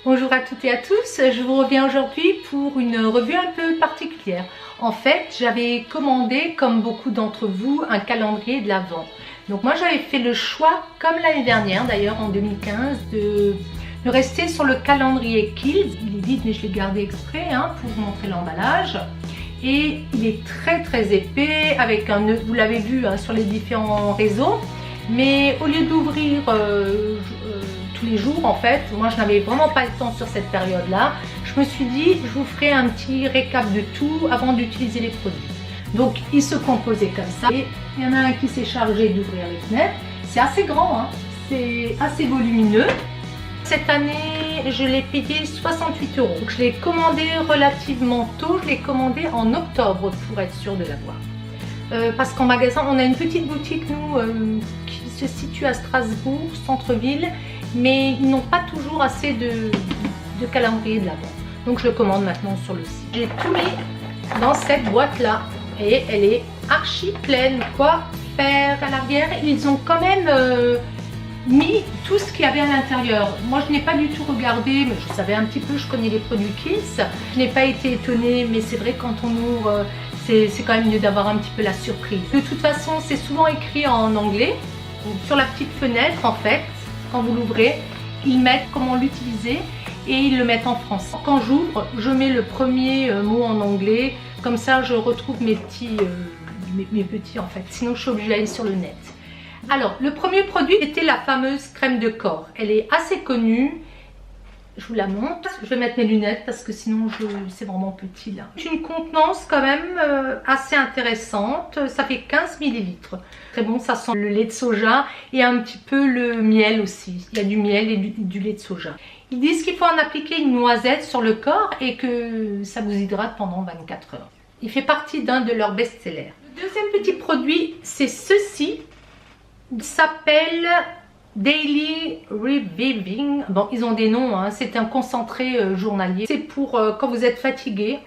Bonjour à toutes et à tous, je vous reviens aujourd'hui pour une revue un peu particulière. En fait, j'avais commandé, comme beaucoup d'entre vous, un calendrier de l'Avent. Donc moi j'avais fait le choix, comme l'année dernière d'ailleurs en 2015, de rester sur le calendrier Kills. Il est vide mais je l'ai gardé exprès pour vous montrer l'emballage. Et il est très épais, avec un nœud, vous l'avez vu sur les différents réseaux. Mais au lieu d'ouvrir tous les jours, en fait, moi je n'avais vraiment pas le temps sur cette période-là. Je me suis dit, je vous ferai un petit récap de tout avant d'utiliser les produits. Donc il se composait comme ça. Et il y en a un qui s'est chargé d'ouvrir les fenêtres. C'est assez grand, c'est assez volumineux. Cette année, je l'ai payé 68 €. Donc, je l'ai commandé relativement tôt. Je l'ai commandé en octobre pour être sûre de l'avoir. Parce qu'en magasin, on a une petite boutique, nous, qui se situe à Strasbourg, centre-ville. Mais ils n'ont pas toujours assez de calendrier de l'Avent. Donc, je le commande maintenant sur le site. J'ai tout mis dans cette boîte-là. Et elle est archi pleine. Quoi faire à l'arrière? Ils ont quand même... mis tout ce qu'il y avait à l'intérieur. Moi je n'ai pas du tout regardé, mais je savais un petit peu, je connais les produits Kills. Je n'ai pas été étonnée, mais c'est vrai que quand on ouvre, c'est quand même mieux d'avoir un petit peu la surprise. De toute façon, c'est souvent écrit en anglais. Donc, sur la petite fenêtre, en fait, quand vous l'ouvrez, ils mettent comment l'utiliser et ils le mettent en français. Quand j'ouvre, je mets le premier mot en anglais, comme ça je retrouve mes petits en fait. Sinon je suis obligée d'aller sur le net. Alors, le premier produit était la fameuse crème de corps. Elle est assez connue. Je vous la montre. Je vais mettre mes lunettes parce que sinon c'est vraiment petit là. C'est une contenance quand même assez intéressante. Ça fait 15 ml. Très bon, ça sent le lait de soja et un petit peu le miel aussi. Il y a du miel et du lait de soja. Ils disent qu'il faut en appliquer une noisette sur le corps et que ça vous hydrate pendant 24 heures. Il fait partie d'un de leurs best-sellers. Le deuxième petit produit, c'est ceci. Il s'appelle Daily Reviving. Bon, ils ont des noms, c'est un concentré journalier. C'est pour quand vous êtes fatigué,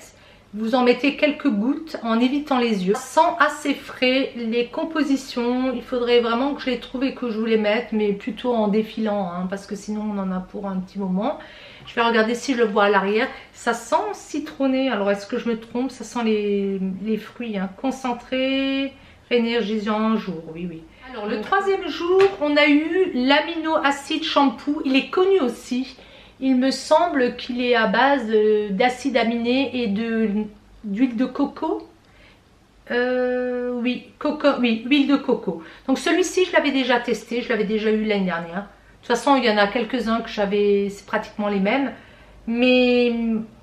vous en mettez quelques gouttes en évitant les yeux. Ça sent assez frais. Les compositions, il faudrait vraiment que je les trouve et que je vous les mette, mais plutôt en défilant, parce que sinon on en a pour un petit moment. Je vais regarder si je le vois à l'arrière. Ça sent citronné. Alors est-ce que je me trompe? Ça sent les fruits, concentré, énergisant jour, oui. Alors le troisième jour, on a eu l'amino acide shampoo. Il est connu aussi. Il me semble qu'il est à base d'acide aminé et d'huile de coco. Oui, huile de coco. Donc celui-ci, je l'avais déjà testé. Je l'avais déjà eu l'année dernière. De toute façon, il y en a quelques-uns que j'avais, c'est pratiquement les mêmes. Mais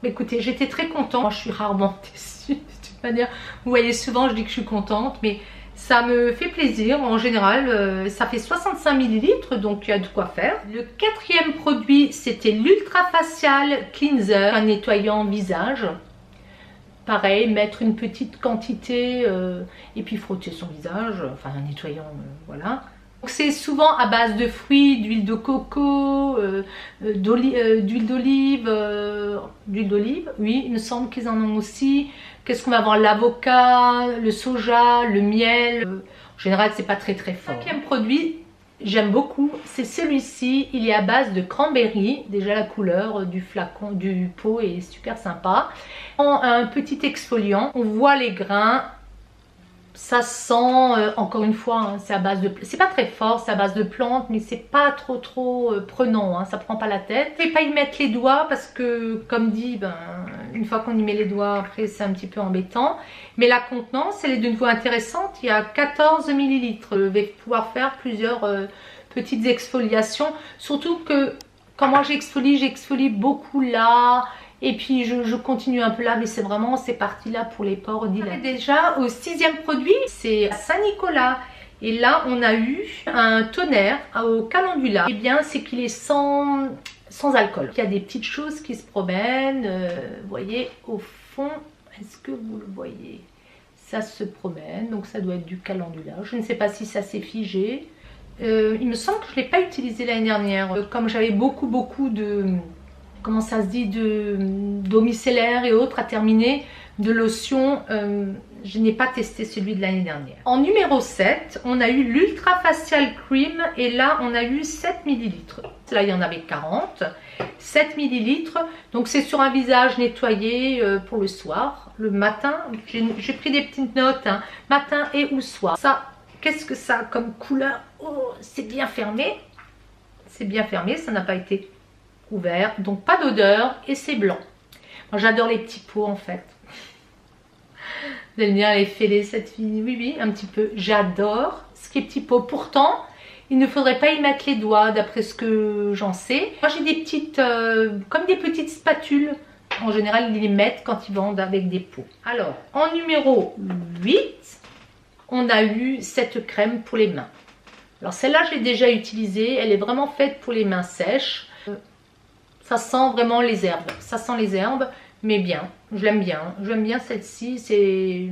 écoutez, j'étais très contente. Moi, je suis rarement déçue. De toute manière, vous voyez souvent, je dis que je suis contente. Mais ça me fait plaisir. En général, ça fait 65 ml. Donc, il y a de quoi faire. Le quatrième produit, c'était l'Ultra Facial Cleanser. Un nettoyant visage. Pareil, mettre une petite quantité et puis frotter son visage. Enfin, un nettoyant, voilà. C'est souvent à base de fruits, d'huile de coco, d'huile d'olive, oui, il me semble qu'ils en ont aussi. Qu'est-ce qu'on va avoir? L'avocat, le soja, le miel. En général, c'est pas très fort. Cinquième produit, j'aime beaucoup, c'est celui-ci. Il est à base de cranberry. Déjà la couleur du flacon, du pot est super sympa. Un petit exfoliant, on voit les grains. Ça sent, encore une fois, c'est à base de... C'est pas très fort, c'est à base de plantes, mais c'est pas trop prenant, ça prend pas la tête. Je vais pas y mettre les doigts parce que, comme dit, une fois qu'on y met les doigts, après c'est un petit peu embêtant. Mais la contenance, elle est de nouveau intéressante, il y a 14 ml. Je vais pouvoir faire plusieurs petites exfoliations. Surtout que, quand moi j'exfolie beaucoup là... Et puis je continue un peu là, mais c'est vraiment ces parties-là pour les pores dilatés. Déjà au sixième produit, c'est Saint-Nicolas. Et là, on a eu un tonnerre au calendula. Et bien, c'est qu'il est sans alcool. Il y a des petites choses qui se promènent. Vous voyez, au fond, est-ce que vous le voyez? Ça se promène, donc ça doit être du calendula. Je ne sais pas si ça s'est figé. Il me semble que je ne l'ai pas utilisé l'année dernière. Comme j'avais beaucoup de... comment ça se dit, d'eau micellaire et autres à terminer, de lotion, je n'ai pas testé celui de l'année dernière. En numéro 7, on a eu l'Ultra Facial Cream et là on a eu 7 ml. Là il y en avait 40 7 millilitres. Donc c'est sur un visage nettoyé pour le soir. Le matin, j'ai pris des petites notes, hein, matin et ou soir. Ça, qu'est-ce que ça a comme couleur? Oh, c'est bien fermé. C'est bien fermé, ça n'a pas été ouvert. Donc pas d'odeur et c'est blanc. Moi j'adore les petits pots en fait. Vous allez me dire, elle est fêlée cette fille. Oui, oui, un petit peu. J'adore ce qui est petit pot. Pourtant, il ne faudrait pas y mettre les doigts d'après ce que j'en sais. Moi j'ai des petites, comme des petites spatules. En général, ils les mettent quand ils vendent avec des pots. Alors, en numéro 8, on a eu cette crème pour les mains. Alors celle-là, je l'ai déjà utilisée. Elle est vraiment faite pour les mains sèches. Ça sent vraiment les herbes. Ça sent les herbes, mais bien. Je l'aime bien. J'aime bien celle-ci. C'est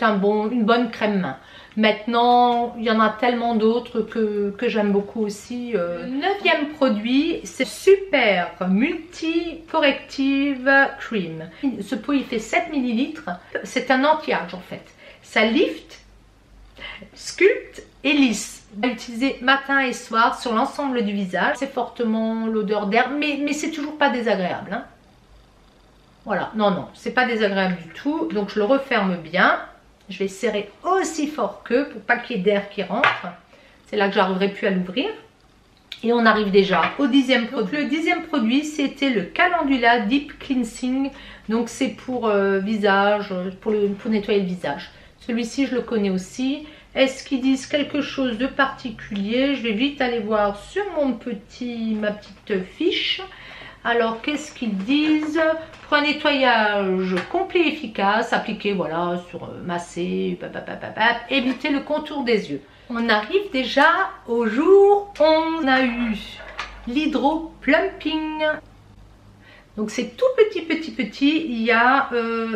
une bonne crème main. Maintenant, il y en a tellement d'autres que j'aime beaucoup aussi. Le 9e produit, c'est Super Multi Corrective Cream. Ce pot, il fait 7 ml. C'est un anti-âge en fait. Ça lift, sculpte et lisse. On va l'utiliser matin et soir sur l'ensemble du visage. C'est fortement l'odeur d'herbe, mais c'est toujours pas désagréable. Hein. Voilà, non, non, c'est pas désagréable du tout. Donc je le referme bien. Je vais serrer aussi fort que pour pas qu'il y ait d'air qui rentre. C'est là que j'arriverai plus à l'ouvrir. Et on arrive déjà au 10e produit. Donc, le 10e produit, c'était le Calendula Deep Cleansing. Donc c'est pour visage, pour nettoyer le visage. Celui-ci, je le connais aussi. Est-ce qu'ils disent quelque chose de particulier? Je vais vite aller voir sur ma petite fiche. Alors, qu'est-ce qu'ils disent? Pour un nettoyage complet et efficace, appliqué, voilà, sur masser, éviter le contour des yeux. On arrive déjà au jour 11. On a eu l'Hydro Plumping. Donc, c'est tout petit. Il y a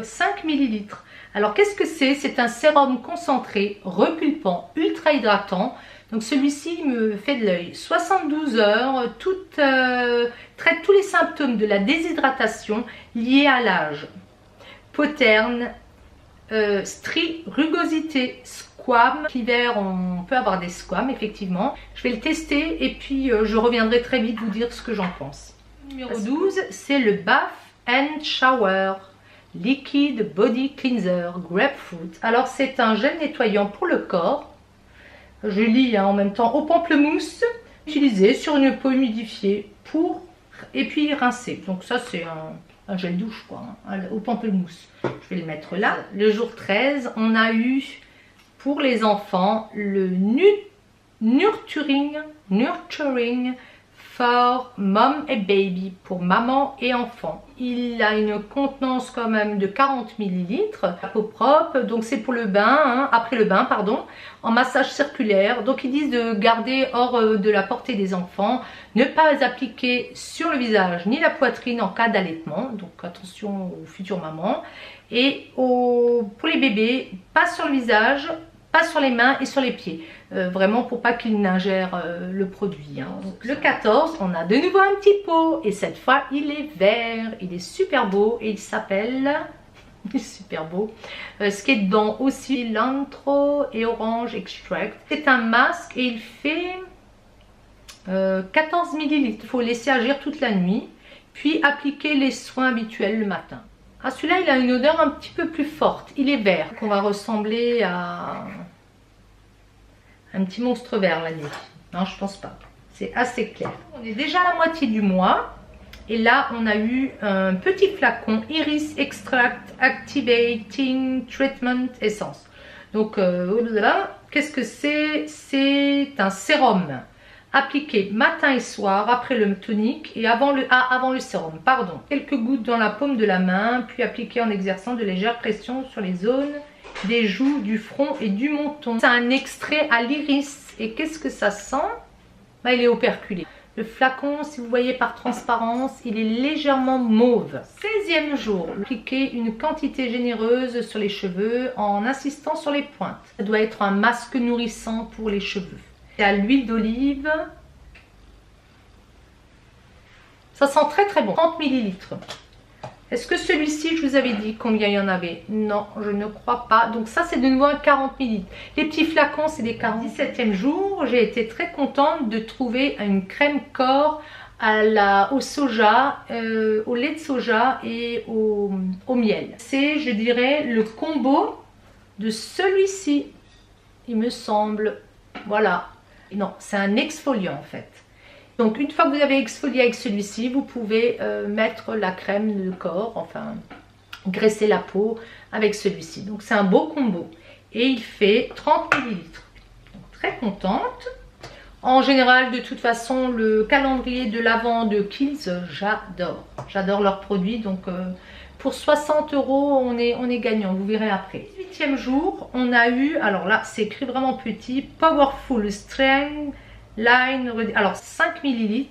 5 millilitres. Alors, qu'est-ce que c'est? C'est un sérum concentré, repulpant, ultra hydratant. Donc celui-ci me fait de l'œil. 72 heures, traite tous les symptômes de la déshydratation liés à l'âge. Poterne, stries, rugosité, squam. L'hiver, on peut avoir des squams, effectivement. Je vais le tester et puis je reviendrai très vite vous dire ce que j'en pense. Numéro 12, c'est le Bath and Shower Liquid Body Cleanser Grapefruit. Alors c'est un gel nettoyant pour le corps. Je lis en même temps au pamplemousse, utilisé sur une peau humidifiée et puis rincer. Donc ça c'est un gel douche quoi, hein, au pamplemousse. Je vais le mettre là. Le jour 13, on a eu pour les enfants le Nurturing for Mom and Baby, pour maman et enfant. Il a une contenance quand même de 40 ml, la peau propre, donc c'est pour le bain, hein, après le bain, pardon, en massage circulaire. Donc ils disent de garder hors de la portée des enfants, ne pas appliquer sur le visage ni la poitrine en cas d'allaitement, donc attention aux futures mamans. Et pour les bébés, pas sur le visage, pas sur les mains et sur les pieds. Vraiment pour pas qu'ils n'ingèrent le produit. Hein. Donc, le 14, on a de nouveau un petit pot. Et cette fois, il est vert. Il est super beau. Et il s'appelle... Il est super beau. Ce qui est dedans aussi, l'antro et orange extract. C'est un masque et il fait 14 ml. Il faut laisser agir toute la nuit. Puis appliquer les soins habituels le matin. Ah, celui-là, il a une odeur un petit peu plus forte. Il est vert. On va ressembler à un petit monstre vert la nuit. Non, je pense pas. C'est assez clair. On est déjà à la moitié du mois. Et là, on a eu un petit flacon Iris Extract Activating Treatment Essence. Donc, qu'est-ce que c'est? C'est un sérum appliqué matin et soir après le tonique et avant le sérum, pardon. Quelques gouttes dans la paume de la main, puis appliqué en exerçant de légères pressions sur les zones des joues, du front et du menton. C'est un extrait à l'iris. Et qu'est-ce que ça sent? Bah, il est operculé. Le flacon, si vous voyez par transparence, il est légèrement mauve. 16e jour, appliquez une quantité généreuse sur les cheveux en insistant sur les pointes. Ça doit être un masque nourrissant pour les cheveux. C'est à l'huile d'olive. Ça sent très très bon. 30 ml. Est-ce que celui-ci, je vous avais dit combien il y en avait? Non, je ne crois pas. Donc ça, c'est de nouveau un 40 ml. Les petits flacons, c'est des 40. 17e jour, j'ai été très contente de trouver une crème corps au soja, au lait de soja et au miel. C'est, je dirais, le combo de celui-ci, il me semble. Voilà. Non, c'est un exfoliant en fait. Donc une fois que vous avez exfolié avec celui-ci, vous pouvez mettre la crème de corps, enfin graisser la peau avec celui-ci. Donc c'est un beau combo. Et il fait 30 ml. Donc, très contente. En général, de toute façon, le calendrier de l'Avent de Kiehl's, j'adore. J'adore leurs produits. Donc pour 60 €, on est gagnant. Vous verrez après. 18e jour, on a eu, alors là, c'est écrit vraiment petit, Powerful Strength Line, alors 5 ml,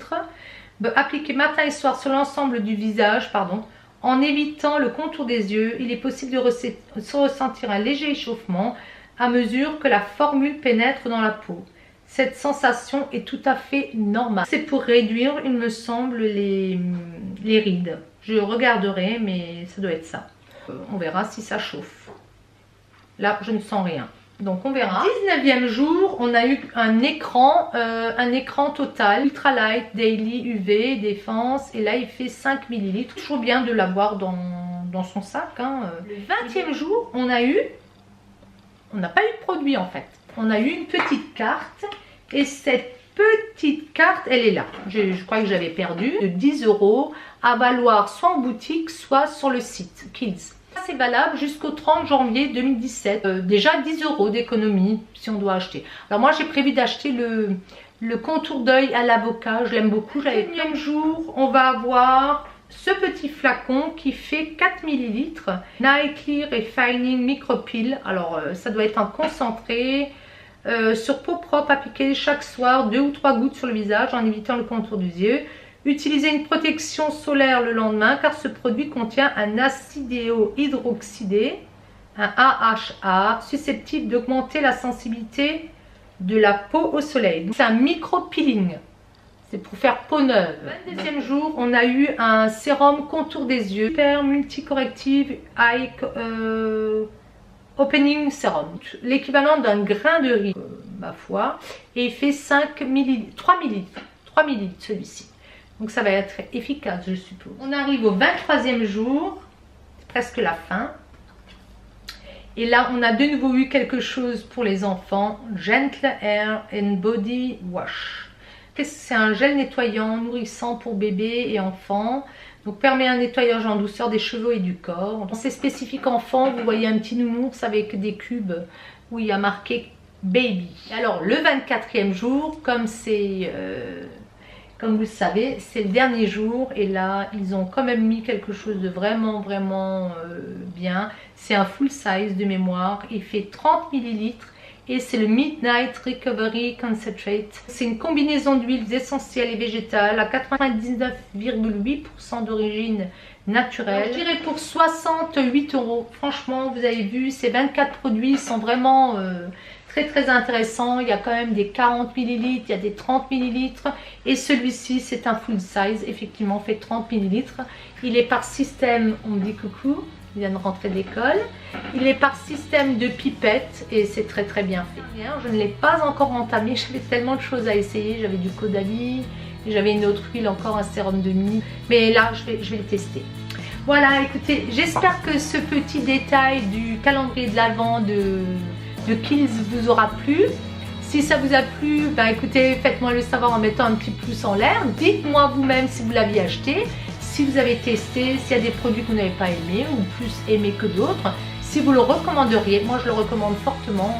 appliqué matin et soir sur l'ensemble du visage, pardon, en évitant le contour des yeux. Il est possible de ressentir un léger échauffement à mesure que la formule pénètre dans la peau. Cette sensation est tout à fait normale. C'est pour réduire, il me semble, les rides. Je regarderai, mais ça doit être ça. On verra si ça chauffe. Là, je ne sens rien. Donc on verra. 19e jour, on a eu un écran total, Ultralight Daily UV, défense. Et là, il fait 5 ml. Toujours bien de l'avoir dans son sac. Hein. Le 20e jour, on n'a pas eu de produit en fait. On a eu une petite carte. Et cette petite carte, elle est là. Je crois que j'avais perdu. De 10 € à valoir soit en boutique, soit sur le site Kiehl's. C'est valable jusqu'au 30 janvier 2017. Déjà 10 € d'économie si on doit acheter. Alors moi j'ai prévu d'acheter le contour d'œil à l'avocat. Je l'aime beaucoup. Le 1er jour, on va avoir ce petit flacon qui fait 4 ml. Nightly Refining Micropeel. Alors ça doit être un concentré. Sur peau propre, appliquer chaque soir 2 ou 3 gouttes sur le visage en évitant le contour des yeux. Utilisez une protection solaire le lendemain car ce produit contient un acidéo hydroxydé, un AHA, susceptible d'augmenter la sensibilité de la peau au soleil. C'est un micro-peeling. C'est pour faire peau neuve. 22e jour, on a eu un sérum contour des yeux. Super multicorrective Eye Opening Serum. L'équivalent d'un grain de riz, ma foi. Et il fait 3 ml celui-ci. Donc ça va être efficace, je suppose. On arrive au 23e jour. C'est presque la fin. Et là, on a de nouveau eu quelque chose pour les enfants. Gentle Hair and Body Wash. C'est un gel nettoyant nourrissant pour bébés et enfants. Donc permet un nettoyage en douceur des cheveux et du corps. C'est spécifique enfant. Vous voyez un petit nounours avec des cubes où il y a marqué Baby. Alors le 24e jour, comme vous le savez, c'est le dernier jour. Et là, ils ont quand même mis quelque chose de vraiment bien. C'est un full size de mémoire. Il fait 30 ml. Et c'est le Midnight Recovery Concentrate. C'est une combinaison d'huiles essentielles et végétales à 99,8% d'origine naturelle. Je dirais pour 68 €. Franchement, vous avez vu, ces 24 produits ils sont vraiment très intéressants. Il y a quand même des 40 ml, il y a des 30 ml. Et celui-ci, c'est un full size. Effectivement, fait 30 ml. Il est par système, on me dit coucou. Il vient de rentrer de l'école. Il est par système de pipette et c'est très bien fait. Je ne l'ai pas encore entamé, j'avais tellement de choses à essayer. J'avais du Caudalie, j'avais une autre huile, encore un sérum de nuit. Mais là, je vais le tester. Voilà, écoutez, j'espère que ce petit détail du calendrier de l'Avent de Kiehl's vous aura plu. Si ça vous a plu, bah écoutez, faites-moi le savoir en mettant un petit pouce en l'air. Dites-moi vous-même si vous l'aviez acheté. Si vous avez testé, s'il y a des produits que vous n'avez pas aimés ou plus aimés que d'autres, si vous le recommanderiez, moi je le recommande fortement.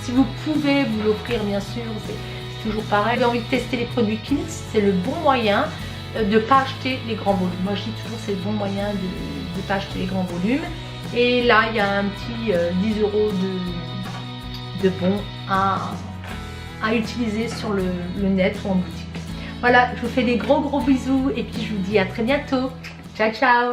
Si vous pouvez vous l'offrir, bien sûr, c'est toujours pareil. Vous avez envie de tester les produits Kiehl's, c'est le bon moyen de ne pas acheter les grands volumes. Moi je dis toujours c'est le bon moyen de ne pas acheter les grands volumes. Et là il y a un petit 10 € de bons à utiliser sur le net ou en boutique. Voilà, je vous fais des gros bisous et puis je vous dis à très bientôt. Ciao, ciao!